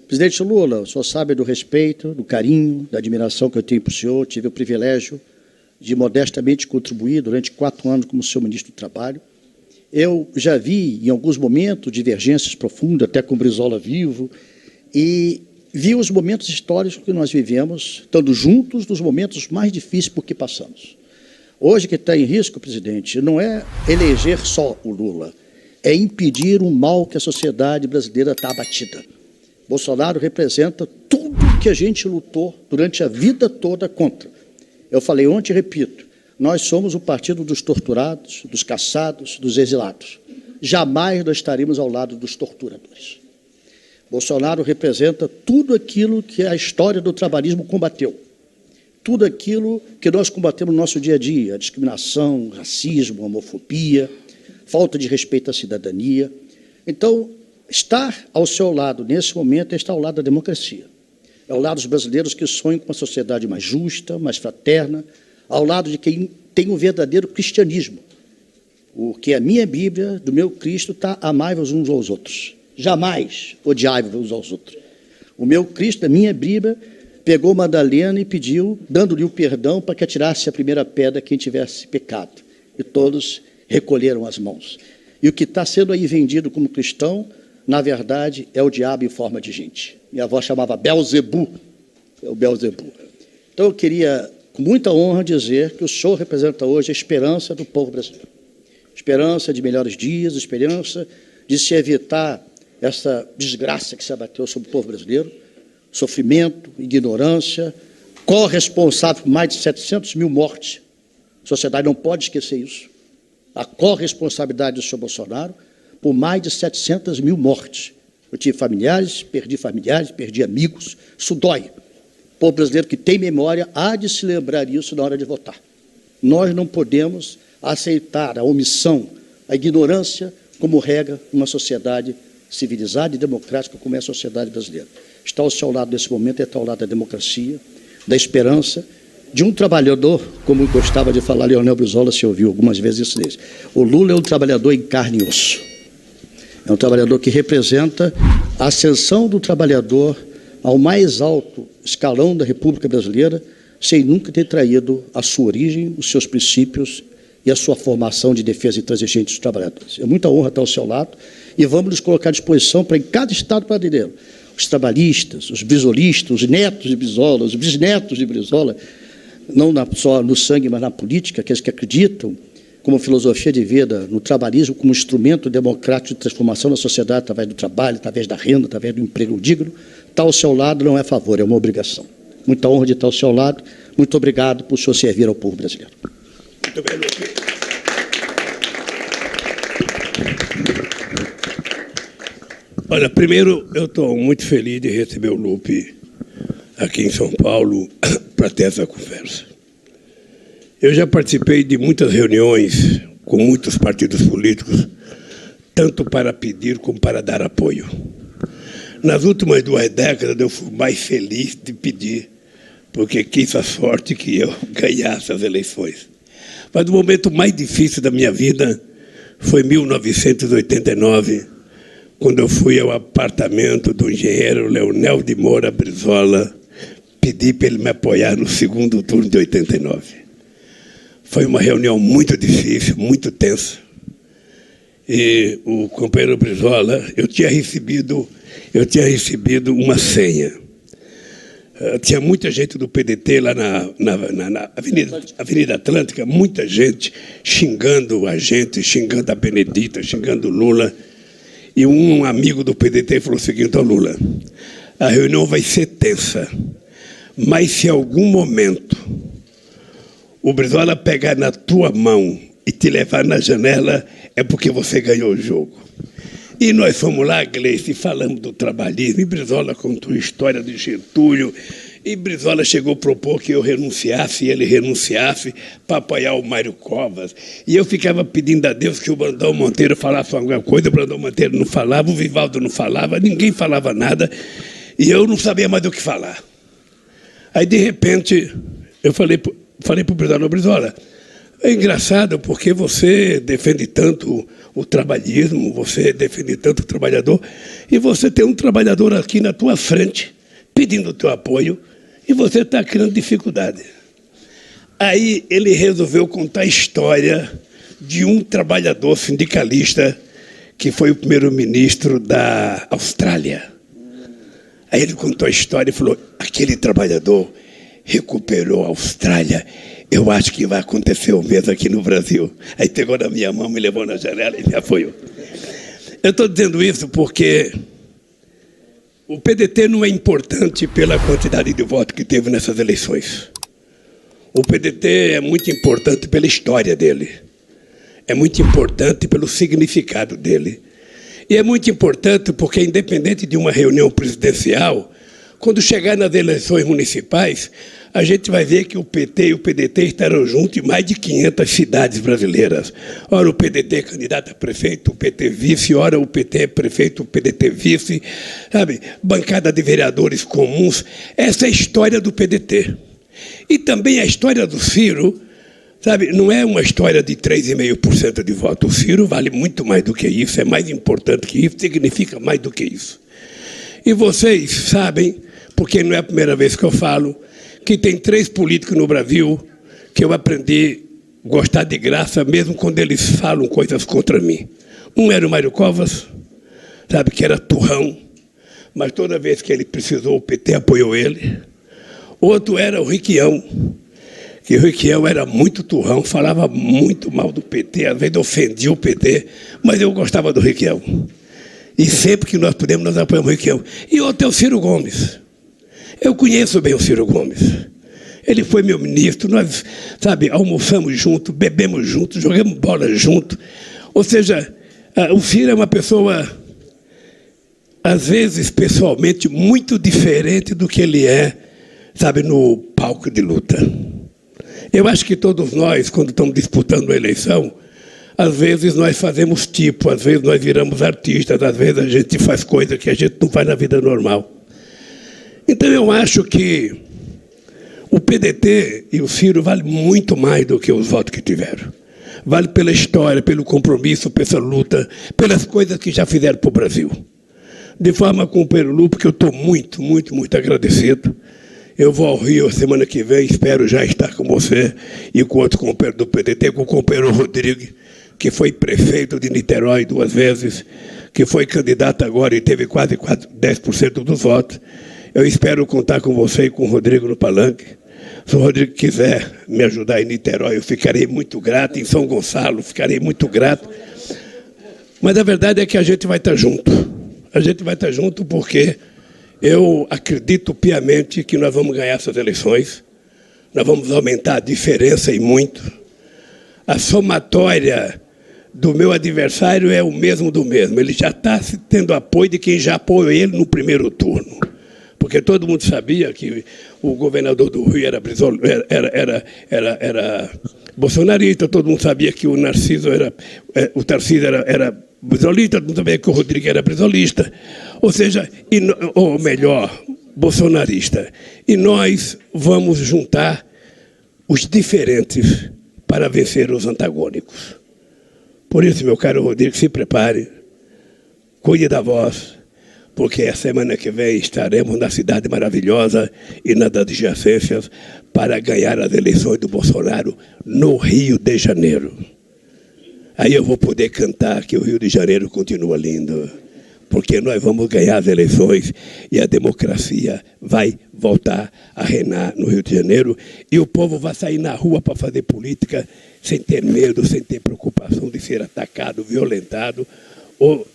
Presidente Lula, o senhor sabe do respeito, do carinho, da admiração que eu tenho por senhor. Tive o privilégio de modestamente contribuir durante 4 anos como seu ministro do Trabalho. Eu já vi, em alguns momentos, divergências profundas, até com o Brizola vivo, e vi os momentos históricos que nós vivemos, estando juntos nos momentos mais difíceis por que passamos. Hoje, o que está em risco, presidente, não é eleger só o Lula, é impedir o mal que a sociedade brasileira está abatida. Bolsonaro representa tudo que a gente lutou durante a vida toda contra. Eu falei ontem e repito, nós somos o partido dos torturados, dos caçados, dos exilados. Jamais nós estaremos ao lado dos torturadores. Bolsonaro representa tudo aquilo que a história do trabalhismo combateu. Tudo aquilo que nós combatemos no nosso dia a dia, a discriminação, racismo, homofobia, falta de respeito à cidadania. Então, estar ao seu lado, nesse momento, é estar ao lado da democracia. É ao lado dos brasileiros que sonham com uma sociedade mais justa, mais fraterna, ao lado de quem tem um verdadeiro cristianismo. O que a minha Bíblia, do meu Cristo, está amai-vos uns aos outros. Jamais odiai-vos uns aos outros. O meu Cristo, a minha Bíblia, pegou Madalena e pediu, dando-lhe o perdão, para que atirasse a primeira pedra quem tivesse pecado. E todos recolheram as mãos. E o que está sendo aí vendido como cristão, na verdade, é o diabo em forma de gente. Minha avó chamava Belzebu, é o Belzebu. Então, eu queria, com muita honra, dizer que o senhor representa hoje a esperança do povo brasileiro. Esperança de melhores dias, esperança de se evitar essa desgraça que se abateu sobre o povo brasileiro, sofrimento, ignorância, corresponsável por mais de 700 mil mortes. A sociedade não pode esquecer isso. A corresponsabilidade do senhor Bolsonaro por mais de 700 mil mortes. Eu tive familiares, perdi amigos, isso dói. O povo brasileiro que tem memória há de se lembrar isso na hora de votar. Nós não podemos aceitar a omissão, a ignorância como regra numa sociedade civilizada e democrática como é a sociedade brasileira. Está ao seu lado nesse momento, está ao lado da democracia, da esperança, de um trabalhador, como gostava de falar Leonel Brizola, se ouviu algumas vezes isso dele. O Lula é um trabalhador em carne e osso. É um trabalhador que representa a ascensão do trabalhador ao mais alto escalão da República Brasileira, sem nunca ter traído a sua origem, os seus princípios e a sua formação de defesa intransigente dos trabalhadores. É muita honra estar ao seu lado e vamos nos colocar à disposição para, em cada estado brasileiro, os trabalhistas, os brizolistas, os netos de Brizola, os bisnetos de Brizola, não só no sangue, mas na política, aqueles que acreditam como filosofia de vida no trabalhismo como instrumento democrático de transformação da sociedade através do trabalho, através da renda, através do emprego digno, estar ao seu lado não é favor, é uma obrigação. Muita honra de estar ao seu lado. Muito obrigado por o senhor servir ao povo brasileiro. Muito bem, Lupe. Olha, primeiro, eu estou muito feliz de receber o Lupe aqui em São Paulo para ter essa conversa. Eu já participei de muitas reuniões com muitos partidos políticos, tanto para pedir como para dar apoio. Nas últimas 2 décadas, eu fui mais feliz de pedir, porque quis a sorte que eu ganhasse as eleições. Mas o momento mais difícil da minha vida foi 1989, quando eu fui ao apartamento do engenheiro Leonel de Moura Brizola, pedi para ele me apoiar no segundo turno de 89. Foi uma reunião muito difícil, muito tensa. E o companheiro Brizola, eu tinha recebido uma senha. Tinha muita gente do PDT lá na Avenida Atlântica, muita gente xingando a gente, xingando a Benedita, xingando o Lula. E um amigo do PDT falou o seguinte: ó, Lula, a reunião vai ser tensa, mas se em algum momento o Brizola pegar na tua mão e te levar na janela, é porque você ganhou o jogo. E nós fomos lá, Gleice, e falamos do trabalhismo, e Brizola contou a história de Getúlio, e Brizola chegou a propor que eu renunciasse, e ele renunciasse para apoiar o Mário Covas. E eu ficava pedindo a Deus que o Brandão Monteiro falasse alguma coisa, o Brandão Monteiro não falava, o Vivaldo não falava, ninguém falava nada, e eu não sabia mais do que falar. Aí, de repente, eu falei para o Brizola, É engraçado porque você defende tanto o trabalhismo, você defende tanto o trabalhador, e você tem um trabalhador aqui na tua frente, pedindo o teu apoio, e você está criando dificuldade. Aí ele resolveu contar a história de um trabalhador sindicalista que foi o primeiro-ministro da Austrália. Aí ele contou a história e falou, aquele trabalhador recuperou a Austrália, eu acho que vai acontecer o mesmo aqui no Brasil. Aí pegou na minha mão, me levou na janela e me apoiou. Eu estou dizendo isso porque o PDT não é importante pela quantidade de votos que teve nessas eleições. O PDT é muito importante pela história dele. É muito importante pelo significado dele. E é muito importante porque, independente de uma reunião presidencial, quando chegar nas eleições municipais, a gente vai ver que o PT e o PDT estarão juntos em mais de 500 cidades brasileiras. Ora, o PDT é candidato a prefeito, o PT vice, ora o PT é prefeito, o PDT vice, sabe? Bancada de vereadores comuns. Essa é a história do PDT. E também a história do Ciro, sabe, não é uma história de 3,5% de voto. O Ciro vale muito mais do que isso, é mais importante que isso, significa mais do que isso. E vocês sabem, porque não é a primeira vez que eu falo, que tem 3 políticos no Brasil que eu aprendi a gostar de graça, mesmo quando eles falam coisas contra mim. Um era o Mário Covas, sabe, que era turrão, mas toda vez que ele precisou, o PT apoiou ele. Outro era o Requião, que o Requião era muito turrão, falava muito mal do PT, às vezes ofendia o PT, mas eu gostava do Requião. E sempre que nós podemos, nós apoiamos o Requião. E outro é o Ciro Gomes. Eu conheço bem o Ciro Gomes. Ele foi meu ministro, nós, sabe, almoçamos juntos, bebemos juntos, jogamos bola juntos. Ou seja, o Ciro é uma pessoa, às vezes, pessoalmente, muito diferente do que ele é, sabe, no palco de luta. Eu acho que todos nós, quando estamos disputando a eleição, às vezes nós fazemos tipo, às vezes nós viramos artistas, às vezes a gente faz coisas que a gente não faz na vida normal. Então eu acho que o PDT e o Ciro valem muito mais do que os votos que tiveram. Vale pela história, pelo compromisso, pela luta, pelas coisas que já fizeram para o Brasil. De forma com o Perulu, porque eu estou muito, muito, muito agradecido. Eu vou ao Rio a semana que vem, espero já estar com você e com outro companheiro do PDT, com o companheiro Rodrigo, que foi prefeito de Niterói 2 vezes, que foi candidato agora e teve quase 10% dos votos. Eu espero contar com você e com o Rodrigo no palanque. Se o Rodrigo quiser me ajudar em Niterói, eu ficarei muito grato. Em São Gonçalo, ficarei muito grato. Mas a verdade é que a gente vai estar junto. A gente vai estar junto porque eu acredito piamente que nós vamos ganhar essas eleições. Nós vamos aumentar a diferença e muito. A somatória do meu adversário é o mesmo do mesmo. Ele já está tendo apoio de quem já apoiou ele no primeiro turno. Porque todo mundo sabia que o governador do Rio era bolsonarista, todo mundo sabia que o Tarcísio era brisolista, todo mundo sabia que o Rodrigo era brisolista, ou seja, ou melhor, bolsonarista. E nós vamos juntar os diferentes para vencer os antagônicos. Por isso, meu caro Rodrigo, se prepare, cuide da voz, porque a semana que vem estaremos na cidade maravilhosa e nas adjacências para ganhar as eleições do Bolsonaro no Rio de Janeiro. Aí eu vou poder cantar que o Rio de Janeiro continua lindo, porque nós vamos ganhar as eleições e a democracia vai voltar a reinar no Rio de Janeiro e o povo vai sair na rua para fazer política sem ter medo, sem ter preocupação de ser atacado, violentado ou